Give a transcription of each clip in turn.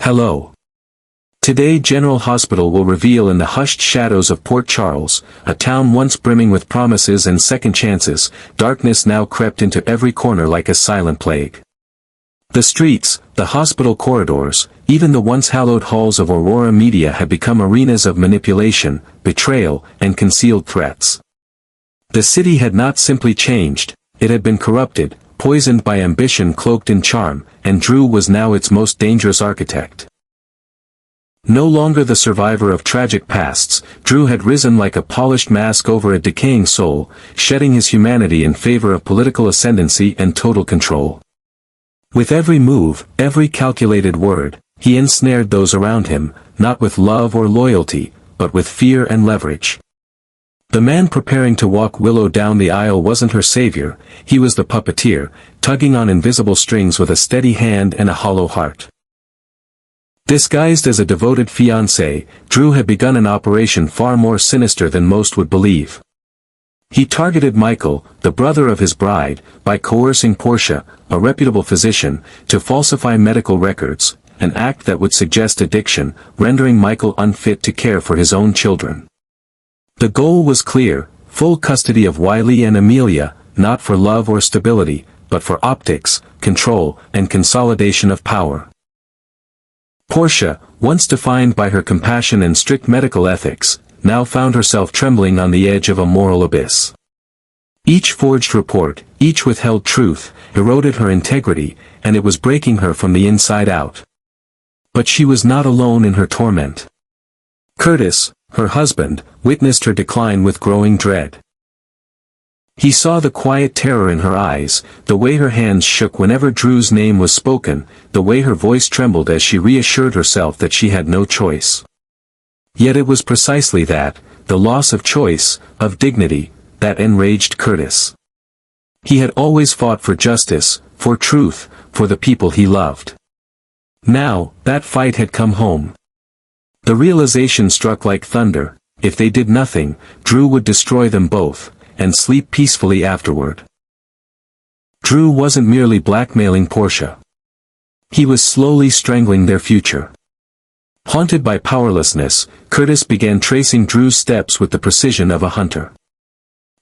Hello. Today General Hospital will reveal in the hushed shadows of Port Charles, a town once brimming with promises and second chances, darkness now crept into every corner like a silent plague. The streets, the hospital corridors, even the once hallowed halls of Aurora Media had become arenas of manipulation, betrayal, and concealed threats. The city had not simply changed, it had been corrupted, poisoned by ambition cloaked in charm, and Drew was now its most dangerous architect. No longer the survivor of tragic pasts, Drew had risen like a polished mask over a decaying soul, shedding his humanity in favor of political ascendancy and total control. With every move, every calculated word, he ensnared those around him, not with love or loyalty, but with fear and leverage. The man preparing to walk Willow down the aisle wasn't her savior, he was the puppeteer, tugging on invisible strings with a steady hand and a hollow heart. Disguised as a devoted fiancé, Drew had begun an operation far more sinister than most would believe. He targeted Michael, the brother of his bride, by coercing Portia, a reputable physician, to falsify medical records, an act that would suggest addiction, rendering Michael unfit to care for his own children. The goal was clear, full custody of Wiley and Amelia, not for love or stability, but for optics, control, and consolidation of power. Portia, once defined by her compassion and strict medical ethics, now found herself trembling on the edge of a moral abyss. Each forged report, each withheld truth, eroded her integrity, and it was breaking her from the inside out. But she was not alone in her torment. Curtis, her husband, witnessed her decline with growing dread. He saw the quiet terror in her eyes, the way her hands shook whenever Drew's name was spoken, the way her voice trembled as she reassured herself that she had no choice. Yet it was precisely that, the loss of choice, of dignity, that enraged Curtis. He had always fought for justice, for truth, for the people he loved. Now, that fight had come home. The realization struck like thunder, if they did nothing, Drew would destroy them both, and sleep peacefully afterward. Drew wasn't merely blackmailing Portia. He was slowly strangling their future. Haunted by powerlessness, Curtis began tracing Drew's steps with the precision of a hunter.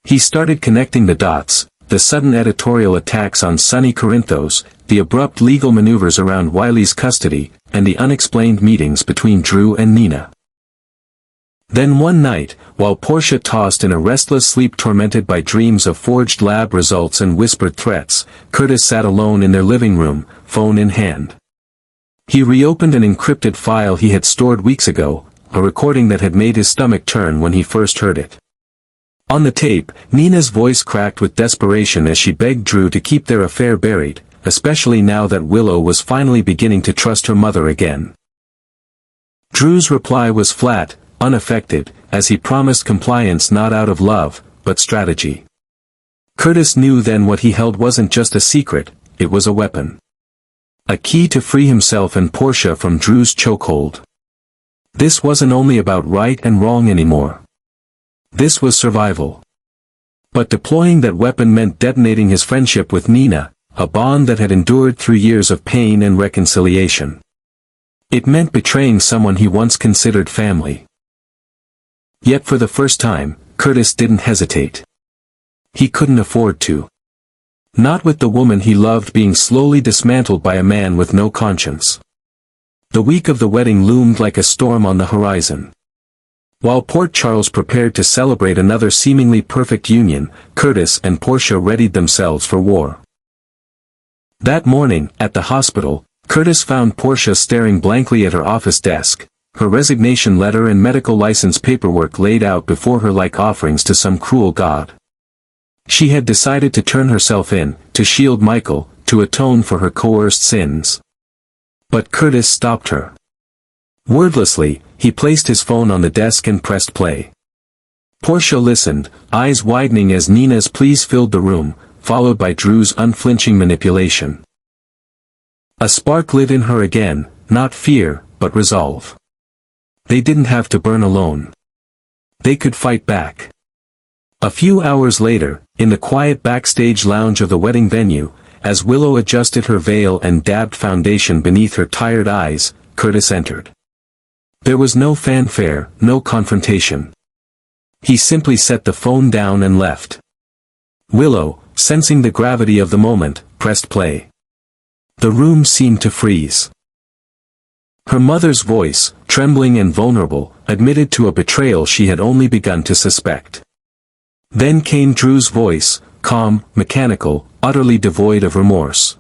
He started connecting the dots, the sudden editorial attacks on Sonny Corinthos, the abrupt legal maneuvers around Wiley's custody, and the unexplained meetings between Drew and Nina. Then one night, while Portia tossed in a restless sleep tormented by dreams of forged lab results and whispered threats, Curtis sat alone in their living room, phone in hand. He reopened an encrypted file he had stored weeks ago, a recording that had made his stomach turn when he first heard it. On the tape, Nina's voice cracked with desperation as she begged Drew to keep their affair buried, especially now that Willow was finally beginning to trust her mother again. Drew's reply was flat, unaffected, as he promised compliance not out of love, but strategy. Curtis knew then what he held wasn't just a secret, it was a weapon. A key to free himself and Portia from Drew's chokehold. This wasn't only about right and wrong anymore. This was survival. But deploying that weapon meant detonating his friendship with Nina, a bond that had endured through years of pain and reconciliation. It meant betraying someone he once considered family. Yet for the first time, Curtis didn't hesitate. He couldn't afford to. Not with the woman he loved being slowly dismantled by a man with no conscience. The week of the wedding loomed like a storm on the horizon. While Port Charles prepared to celebrate another seemingly perfect union, Curtis and Portia readied themselves for war. That morning, at the hospital, Curtis found Portia staring blankly at her office desk, her resignation letter and medical license paperwork laid out before her like offerings to some cruel god. She had decided to turn herself in, to shield Michael, to atone for her coerced sins. But Curtis stopped her. Wordlessly, he placed his phone on the desk and pressed play. Portia listened, eyes widening as Nina's pleas filled the room, followed by Drew's unflinching manipulation. A spark lit in her again, not fear, but resolve. They didn't have to burn alone. They could fight back. A few hours later, in the quiet backstage lounge of the wedding venue, as Willow adjusted her veil and dabbed foundation beneath her tired eyes, Curtis entered. There was no fanfare, no confrontation. He simply set the phone down and left. Willow, sensing the gravity of the moment, pressed play. The room seemed to freeze. Her mother's voice, trembling and vulnerable, admitted to a betrayal she had only begun to suspect. Then came Drew's voice, calm, mechanical, utterly devoid of remorse.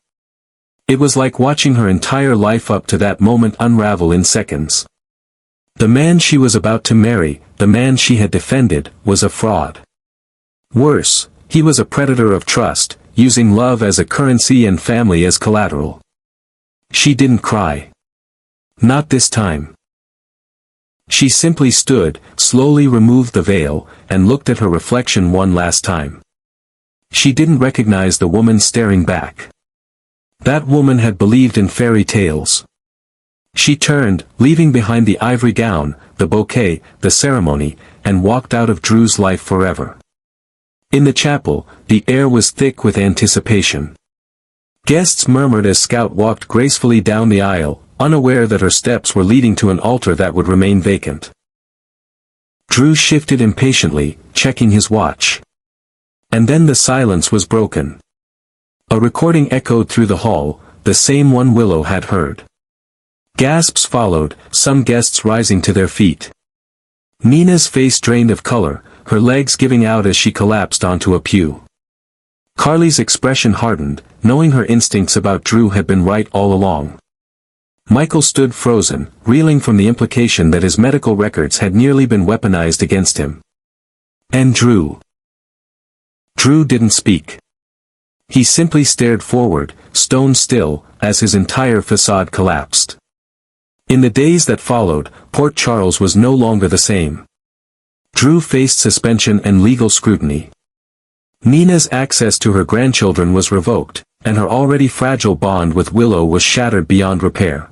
It was like watching her entire life up to that moment unravel in seconds. The man she was about to marry, the man she had defended, was a fraud. Worse, he was a predator of trust, using love as a currency and family as collateral. She didn't cry. Not this time. She simply stood, slowly removed the veil, and looked at her reflection one last time. She didn't recognize the woman staring back. That woman had believed in fairy tales. She turned, leaving behind the ivory gown, the bouquet, the ceremony, and walked out of Drew's life forever. In the chapel, the air was thick with anticipation. Guests murmured as Scout walked gracefully down the aisle, unaware that her steps were leading to an altar that would remain vacant. Drew shifted impatiently, checking his watch. And then the silence was broken. A recording echoed through the hall, the same one Willow had heard. Gasps followed, some guests rising to their feet. Nina's face drained of color, her legs giving out as she collapsed onto a pew. Carly's expression hardened, knowing her instincts about Drew had been right all along. Michael stood frozen, reeling from the implication that his medical records had nearly been weaponized against him. And Drew. Drew didn't speak. He simply stared forward, stone still, as his entire facade collapsed. In the days that followed, Port Charles was no longer the same. Drew faced suspension and legal scrutiny. Nina's access to her grandchildren was revoked, and her already fragile bond with Willow was shattered beyond repair.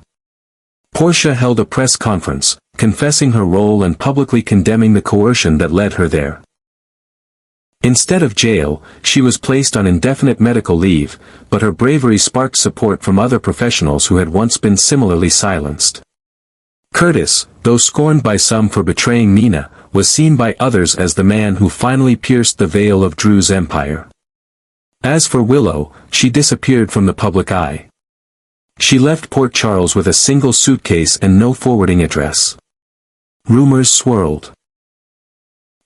Portia held a press conference, confessing her role and publicly condemning the coercion that led her there. Instead of jail, she was placed on indefinite medical leave, but her bravery sparked support from other professionals who had once been similarly silenced. Curtis, though scorned by some for betraying Nina, was seen by others as the man who finally pierced the veil of Drew's empire. As for Willow, she disappeared from the public eye. She left Port Charles with a single suitcase and no forwarding address. Rumors swirled.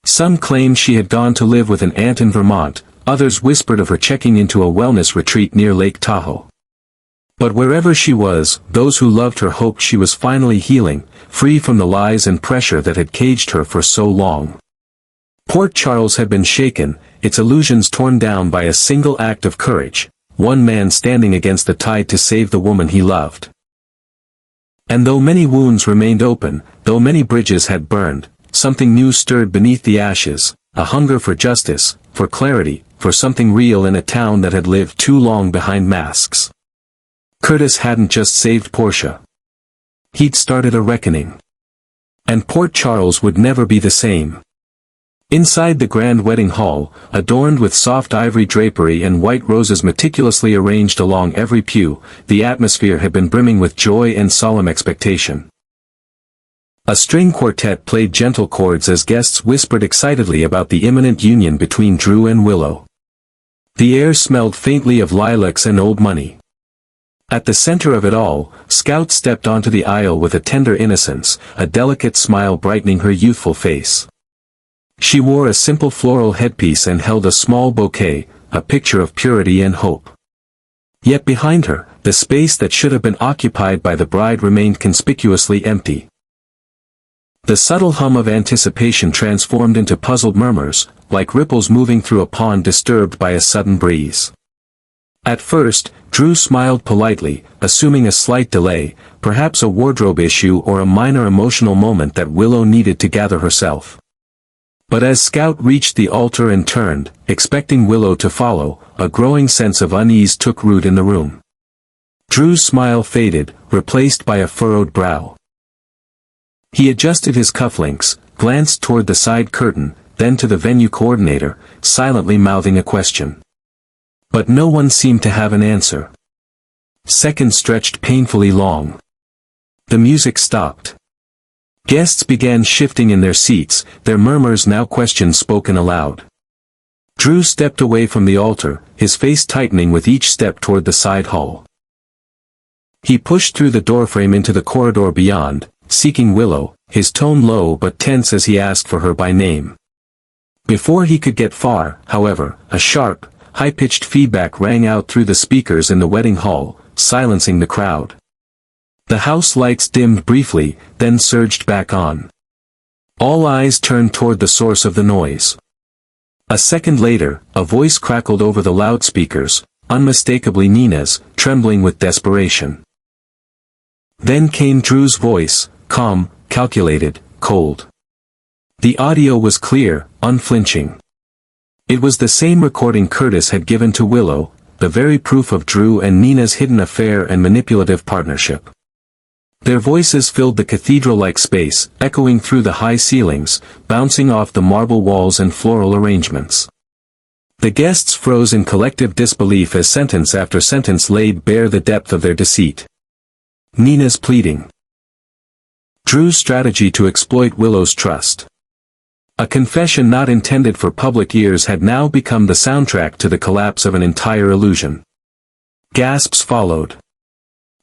Some claimed she had gone to live with an aunt in Vermont, others whispered of her checking into a wellness retreat near Lake Tahoe. But wherever she was, those who loved her hoped she was finally healing, free from the lies and pressure that had caged her for so long. Port Charles had been shaken, its illusions torn down by a single act of courage, one man standing against the tide to save the woman he loved. And though many wounds remained open, though many bridges had burned, something new stirred beneath the ashes, a hunger for justice, for clarity, for something real in a town that had lived too long behind masks. Curtis hadn't just saved Portia. He'd started a reckoning. And Port Charles would never be the same. Inside the grand wedding hall, adorned with soft ivory drapery and white roses meticulously arranged along every pew, the atmosphere had been brimming with joy and solemn expectation. A string quartet played gentle chords as guests whispered excitedly about the imminent union between Drew and Willow. The air smelled faintly of lilacs and old money. At the center of it all, Scout stepped onto the aisle with a tender innocence, a delicate smile brightening her youthful face. She wore a simple floral headpiece and held a small bouquet, a picture of purity and hope. Yet behind her, the space that should have been occupied by the bride remained conspicuously empty. The subtle hum of anticipation transformed into puzzled murmurs, like ripples moving through a pond disturbed by a sudden breeze. At first, Drew smiled politely, assuming a slight delay, perhaps a wardrobe issue or a minor emotional moment that Willow needed to gather herself. But as Scout reached the altar and turned, expecting Willow to follow, a growing sense of unease took root in the room. Drew's smile faded, replaced by a furrowed brow. He adjusted his cufflinks, glanced toward the side curtain, then to the venue coordinator, silently mouthing a question. But no one seemed to have an answer. Seconds stretched painfully long. The music stopped. Guests began shifting in their seats, their murmurs now questions spoken aloud. Drew stepped away from the altar, his face tightening with each step toward the side hall. He pushed through the doorframe into the corridor beyond, seeking Willow, his tone low but tense as he asked for her by name. Before he could get far, however, a sharp, high-pitched feedback rang out through the speakers in the wedding hall, silencing the crowd. The house lights dimmed briefly, then surged back on. All eyes turned toward the source of the noise. A second later, a voice crackled over the loudspeakers, unmistakably Nina's, trembling with desperation. Then came Drew's voice, calm, calculated, cold. The audio was clear, unflinching. It was the same recording Curtis had given to Willow, the very proof of Drew and Nina's hidden affair and manipulative partnership. Their voices filled the cathedral-like space, echoing through the high ceilings, bouncing off the marble walls and floral arrangements. The guests froze in collective disbelief as sentence after sentence laid bare the depth of their deceit. Nina's pleading. Drew's strategy to exploit Willow's trust. A confession not intended for public ears had now become the soundtrack to the collapse of an entire illusion. Gasps followed.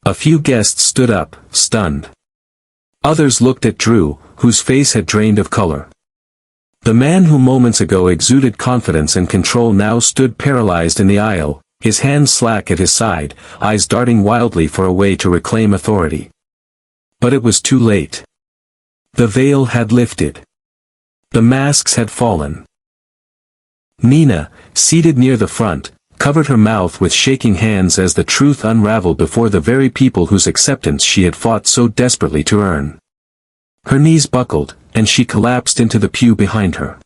A few guests stood up, stunned. Others looked at Drew, whose face had drained of color. The man who moments ago exuded confidence and control now stood paralyzed in the aisle, his hands slack at his side, eyes darting wildly for a way to reclaim authority. But it was too late. The veil had lifted. The masks had fallen. Nina, seated near the front, covered her mouth with shaking hands as the truth unraveled before the very people whose acceptance she had fought so desperately to earn. Her knees buckled, and she collapsed into the pew behind her.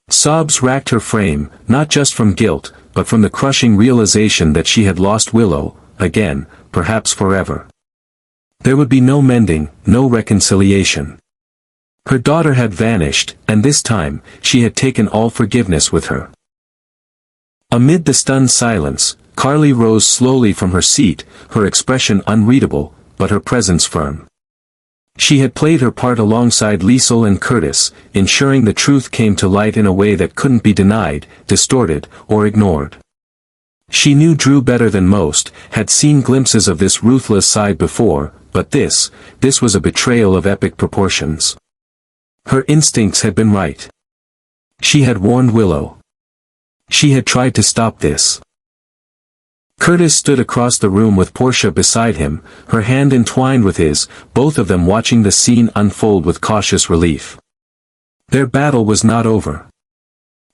Sobs racked her frame, not just from guilt, but from the crushing realization that she had lost Willow, again, perhaps forever. There would be no mending, no reconciliation. Her daughter had vanished, and this time, she had taken all forgiveness with her. Amid the stunned silence, Carly rose slowly from her seat, her expression unreadable, but her presence firm. She had played her part alongside Liesl and Curtis, ensuring the truth came to light in a way that couldn't be denied, distorted, or ignored. She knew Drew better than most, had seen glimpses of this ruthless side before, but this was a betrayal of epic proportions. Her instincts had been right. She had warned Willow. She had tried to stop this. Curtis stood across the room with Portia beside him, her hand entwined with his, both of them watching the scene unfold with cautious relief. Their battle was not over.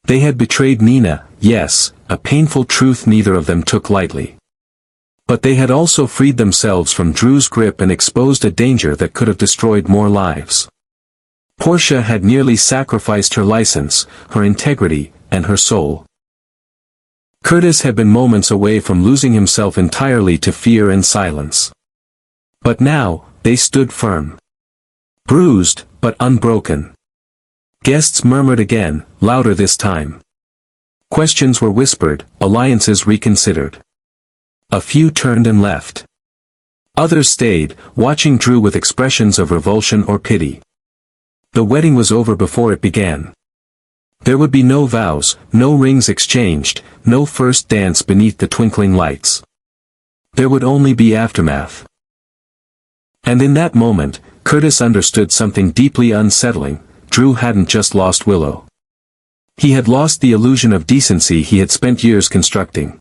They had betrayed Nina, yes, a painful truth neither of them took lightly. But they had also freed themselves from Drew's grip and exposed a danger that could have destroyed more lives. Portia had nearly sacrificed her license, her integrity, and her soul. Curtis had been moments away from losing himself entirely to fear and silence. But now, they stood firm. Bruised, but unbroken. Guests murmured again, louder this time. Questions were whispered, alliances reconsidered. A few turned and left. Others stayed, watching Drew with expressions of revulsion or pity. The wedding was over before it began. There would be no vows, no rings exchanged, no first dance beneath the twinkling lights. There would only be aftermath. And in that moment, Curtis understood something deeply unsettling. Drew hadn't just lost Willow. He had lost the illusion of decency he had spent years constructing.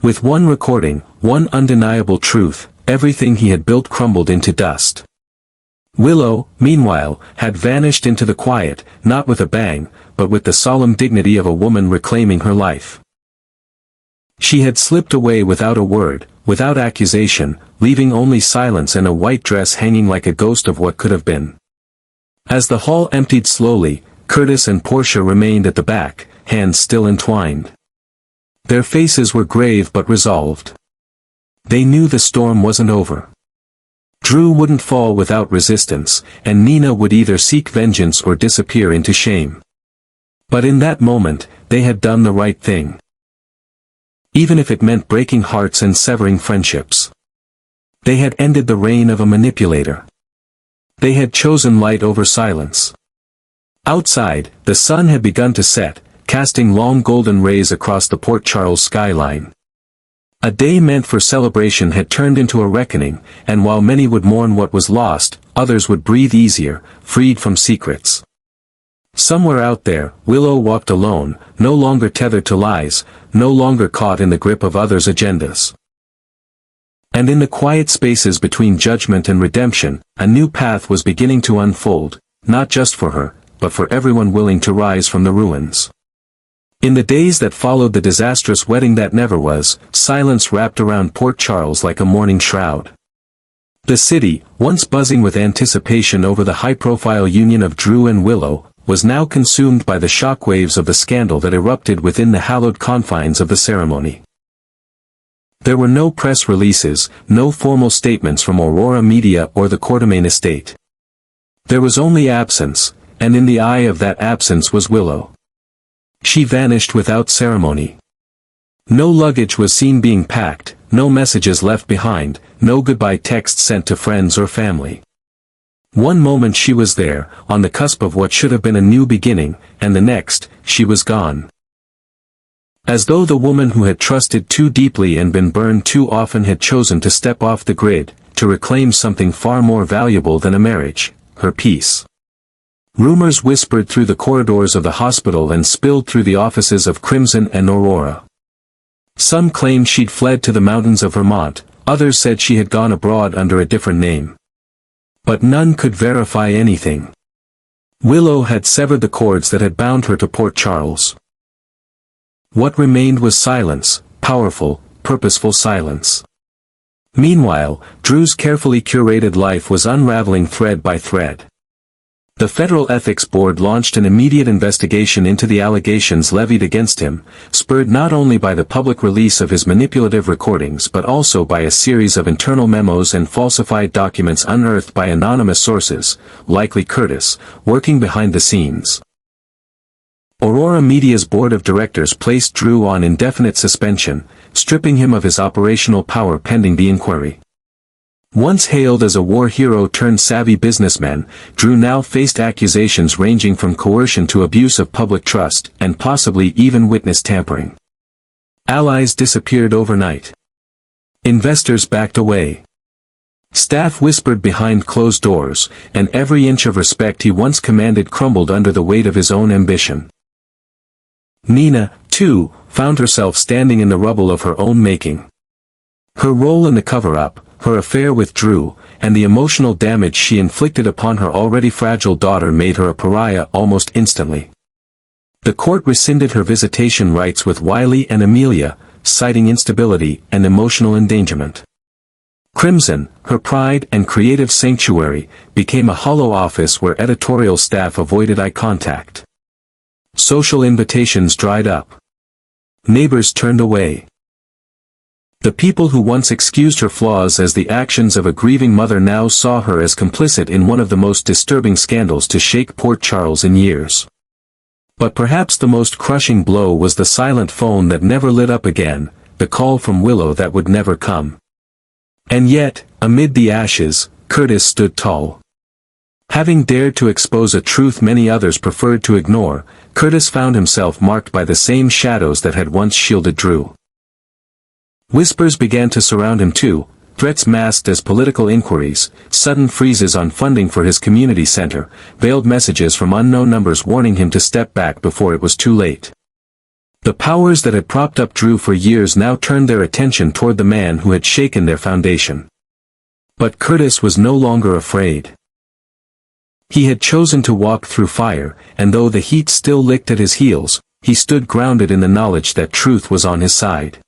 With one recording, one undeniable truth, everything he had built crumbled into dust. Willow, meanwhile, had vanished into the quiet, not with a bang, but with the solemn dignity of a woman reclaiming her life. She had slipped away without a word, without accusation, leaving only silence and a white dress hanging like a ghost of what could have been. As the hall emptied slowly, Curtis and Portia remained at the back, hands still entwined. Their faces were grave but resolved. They knew the storm wasn't over. Drew wouldn't fall without resistance, and Nina would either seek vengeance or disappear into shame. But in that moment, they had done the right thing. Even if it meant breaking hearts and severing friendships. They had ended the reign of a manipulator. They had chosen light over silence. Outside, the sun had begun to set, casting long golden rays across the Port Charles skyline. A day meant for celebration had turned into a reckoning, and while many would mourn what was lost, others would breathe easier, freed from secrets. Somewhere out there, Willow walked alone, no longer tethered to lies, no longer caught in the grip of others' agendas. And in the quiet spaces between judgment and redemption, a new path was beginning to unfold, not just for her, but for everyone willing to rise from the ruins. In the days that followed the disastrous wedding that never was, silence wrapped around Port Charles like a mourning shroud. The city, once buzzing with anticipation over the high-profile union of Drew and Willow, was now consumed by the shockwaves of the scandal that erupted within the hallowed confines of the ceremony. There were no press releases, no formal statements from Aurora Media or the Quartermain estate. There was only absence, and in the eye of that absence was Willow. She vanished without ceremony. No luggage was seen being packed, no messages left behind, no goodbye texts sent to friends or family. One moment she was there, on the cusp of what should have been a new beginning, and the next, she was gone. As though the woman who had trusted too deeply and been burned too often had chosen to step off the grid, to reclaim something far more valuable than a marriage, her peace. Rumors whispered through the corridors of the hospital and spilled through the offices of Crimson and Aurora. Some claimed she'd fled to the mountains of Vermont, others said she had gone abroad under a different name. But none could verify anything. Willow had severed the cords that had bound her to Port Charles. What remained was silence, powerful, purposeful silence. Meanwhile, Drew's carefully curated life was unraveling thread by thread. The Federal Ethics Board launched an immediate investigation into the allegations levied against him, spurred not only by the public release of his manipulative recordings but also by a series of internal memos and falsified documents unearthed by anonymous sources, likely Curtis, working behind the scenes. Aurora Media's board of directors placed Drew on indefinite suspension, stripping him of his operational power pending the inquiry. Once hailed as a war hero turned savvy businessman, Drew now faced accusations ranging from coercion to abuse of public trust, and possibly even witness tampering. Allies disappeared overnight. Investors backed away. Staff whispered behind closed doors, and every inch of respect he once commanded crumbled under the weight of his own ambition. Nina, too, found herself standing in the rubble of her own making. Her role in the cover-up, her affair with Drew, and the emotional damage she inflicted upon her already fragile daughter made her a pariah almost instantly. The court rescinded her visitation rights with Wiley and Amelia, citing instability and emotional endangerment. Crimson, her pride and creative sanctuary, became a hollow office where editorial staff avoided eye contact. Social invitations dried up. Neighbors turned away. The people who once excused her flaws as the actions of a grieving mother now saw her as complicit in one of the most disturbing scandals to shake Port Charles in years. But perhaps the most crushing blow was the silent phone that never lit up again, the call from Willow that would never come. And yet, amid the ashes, Curtis stood tall. Having dared to expose a truth many others preferred to ignore, Curtis found himself marked by the same shadows that had once shielded Drew. Whispers began to surround him too, threats masked as political inquiries, sudden freezes on funding for his community center, veiled messages from unknown numbers warning him to step back before it was too late. The powers that had propped up Drew for years now turned their attention toward the man who had shaken their foundation. But Curtis was no longer afraid. He had chosen to walk through fire, and though the heat still licked at his heels, he stood grounded in the knowledge that truth was on his side.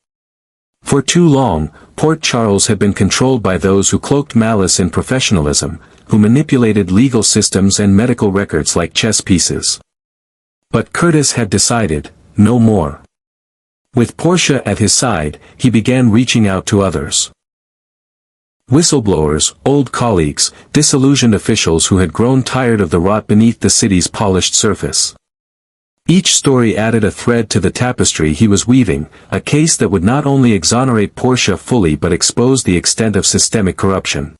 For too long, Port Charles had been controlled by those who cloaked malice in professionalism, who manipulated legal systems and medical records like chess pieces. But Curtis had decided, no more. With Portia at his side, he began reaching out to others. Whistleblowers, old colleagues, disillusioned officials who had grown tired of the rot beneath the city's polished surface. Each story added a thread to the tapestry he was weaving, a case that would not only exonerate Portia fully but expose the extent of systemic corruption.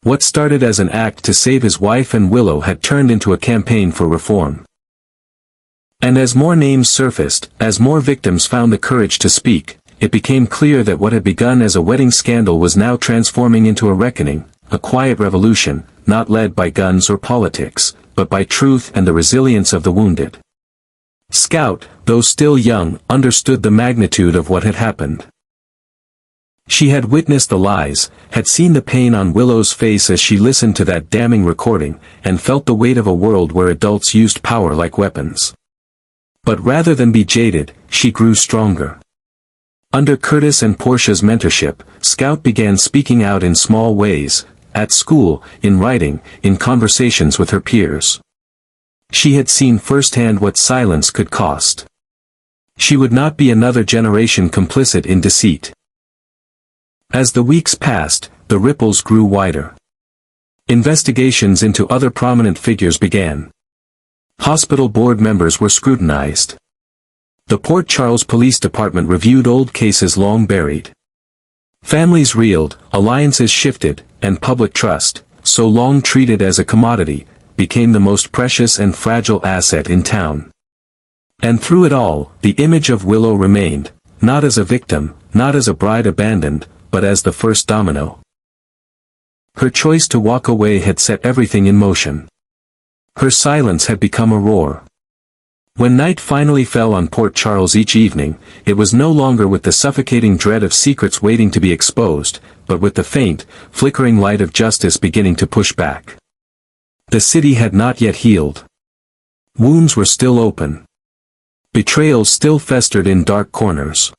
What started as an act to save his wife and Willow had turned into a campaign for reform. And as more names surfaced, as more victims found the courage to speak, it became clear that what had begun as a wedding scandal was now transforming into a reckoning, a quiet revolution, not led by guns or politics, but by truth and the resilience of the wounded. Scout, though still young, understood the magnitude of what had happened. She had witnessed the lies, had seen the pain on Willow's face as she listened to that damning recording, and felt the weight of a world where adults used power like weapons. But rather than be jaded, she grew stronger. Under Curtis and Portia's mentorship, Scout began speaking out in small ways, at school, in writing, in conversations with her peers. She had seen firsthand what silence could cost. She would not be another generation complicit in deceit. As the weeks passed, the ripples grew wider. Investigations into other prominent figures began. Hospital board members were scrutinized. The Port Charles Police Department reviewed old cases long buried. Families reeled, alliances shifted, and public trust, so long treated as a commodity, became the most precious and fragile asset in town. And through it all, the image of Willow remained, not as a victim, not as a bride abandoned, but as the first domino. Her choice to walk away had set everything in motion. Her silence had become a roar. When night finally fell on Port Charles each evening, it was no longer with the suffocating dread of secrets waiting to be exposed, but with the faint, flickering light of justice beginning to push back. The city had not yet healed. Wounds were still open. Betrayals still festered in dark corners.